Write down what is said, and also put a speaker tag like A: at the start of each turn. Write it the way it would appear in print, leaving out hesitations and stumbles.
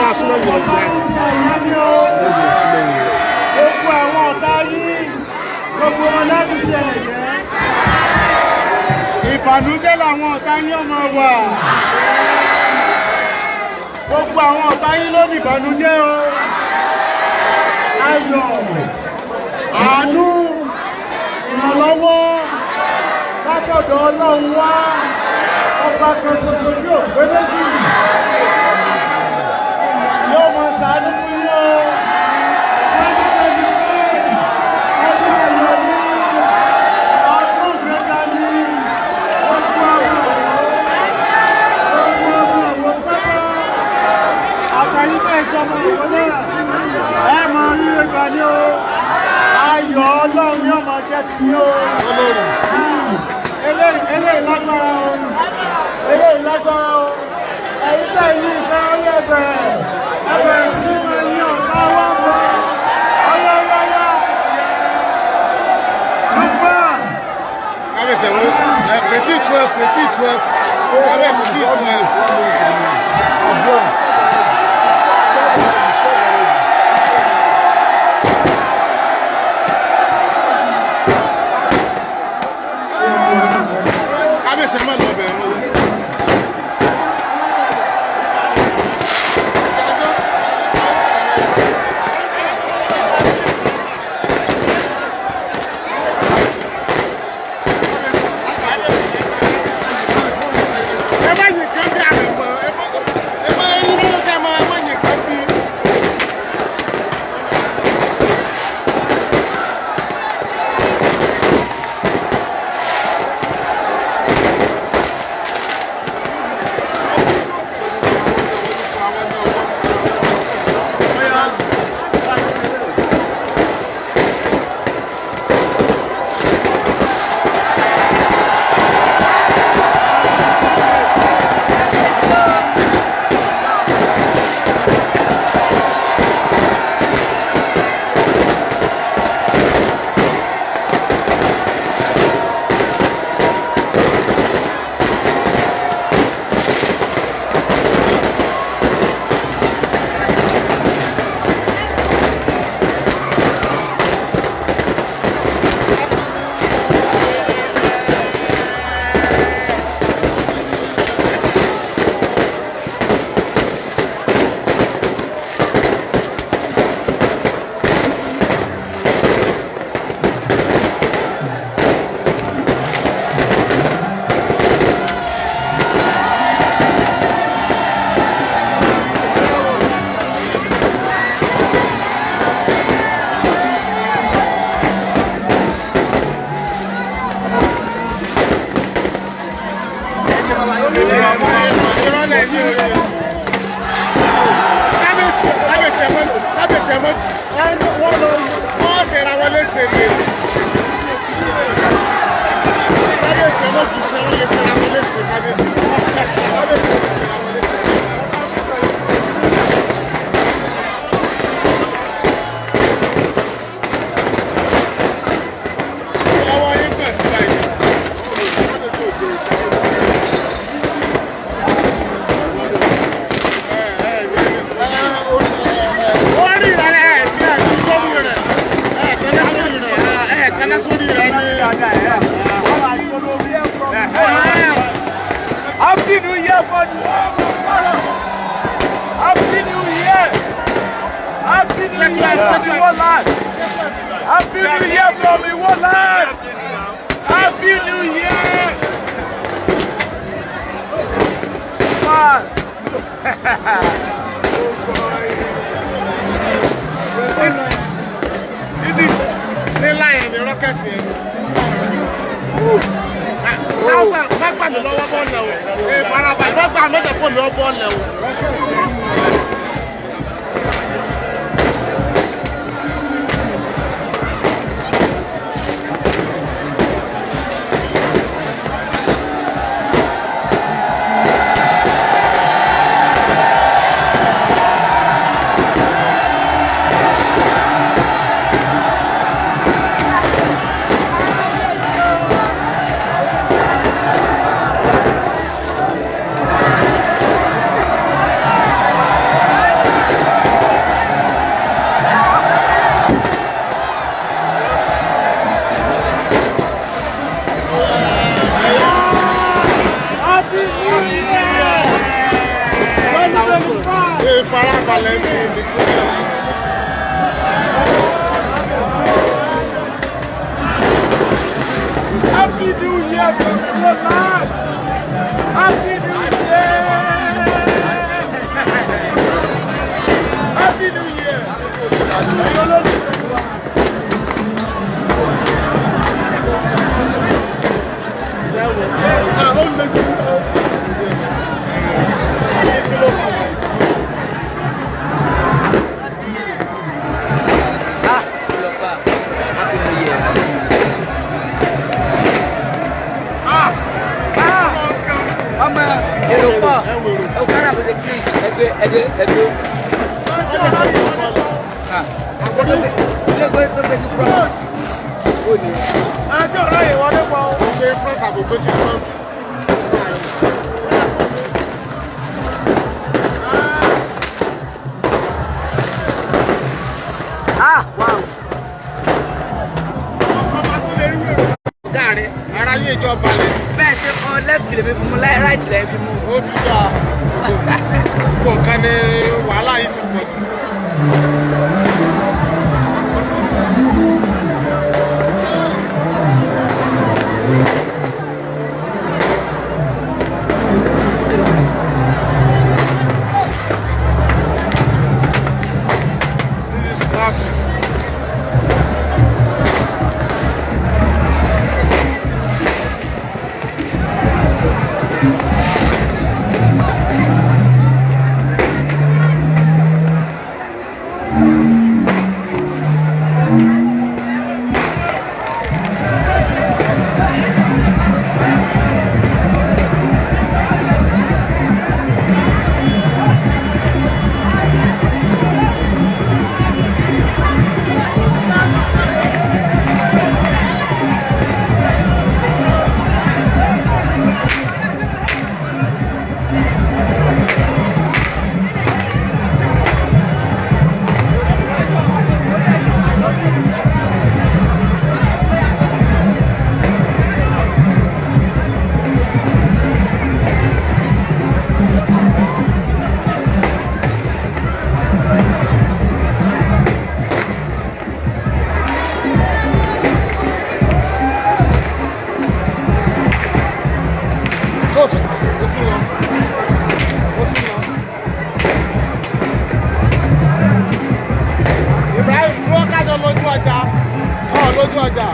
A: máa súnmọ́ ìyọ̀ jẹ́.
B: Gbogbo àwọn ọ̀tá yìí, gbogbo wọn láti ṣe ẹ̀yẹ́. Ìbànújẹ́ làwọn ọ̀tá yìí ọmọ wà. Gbogbo àwọn ọ̀tá yìí ló ní ìbànújẹ́ o. Ayọ̀, àánú, ìrànlọ́wọ́ látọ̀dọ̀ Ọlọ́run wá. Ọba kan ṣoṣo tí ò pé méjì. Yóò mọ ṣàánú fún yín o. Ẹ mọ ríre gbà ní o, ayọ̀ Ọlọ́run ni ọmọ jẹ́ ti ní o. Eléyìí lágbára o, eléyìí lágbára o. Ẹ̀yin tẹ́ ìlú ìfẹ́ ọyẹ́ ẹbẹ̀rẹ̀ sí máa ní ọ̀tá wá bọ̀. Ọyọ́yọ́yọ́. Lùpọ̀.
A: Kábíyèsí ẹ̀wọ̀n petit 12 petit 12 kábíyèsí petit 12. Kábíyèsí ẹ̀ máa lọ bẹ̀rẹ̀ wọn.
B: Happy New Year for you. Happy New Year. Happy New Year from Iwoland. Happy New Year from Iwoland. Happy New Year. Man.
A: Ní láyé ní rọ́kẹ̀tì yẹn. Hausa má gbà mí lọ́wọ́ bọ́ọ̀lù ẹ̀ o. Farabalẹ̀ má gbà mẹ́tẹ̀ fún mi lọ́wọ́ bọ́ọ̀lù ẹ̀ o.
C: Eu cara fazer crise, wow.
A: Aráyé ìjọba lẹ.
C: Bẹ́ẹ̀ ṣe kọ́ left lè fi mú right lè fi mú.
A: Ó ti dá púpọ̀ kan ní wàhálà yìí ti pọ̀ jù. This is massive. Ibrahim, lójú ọjà.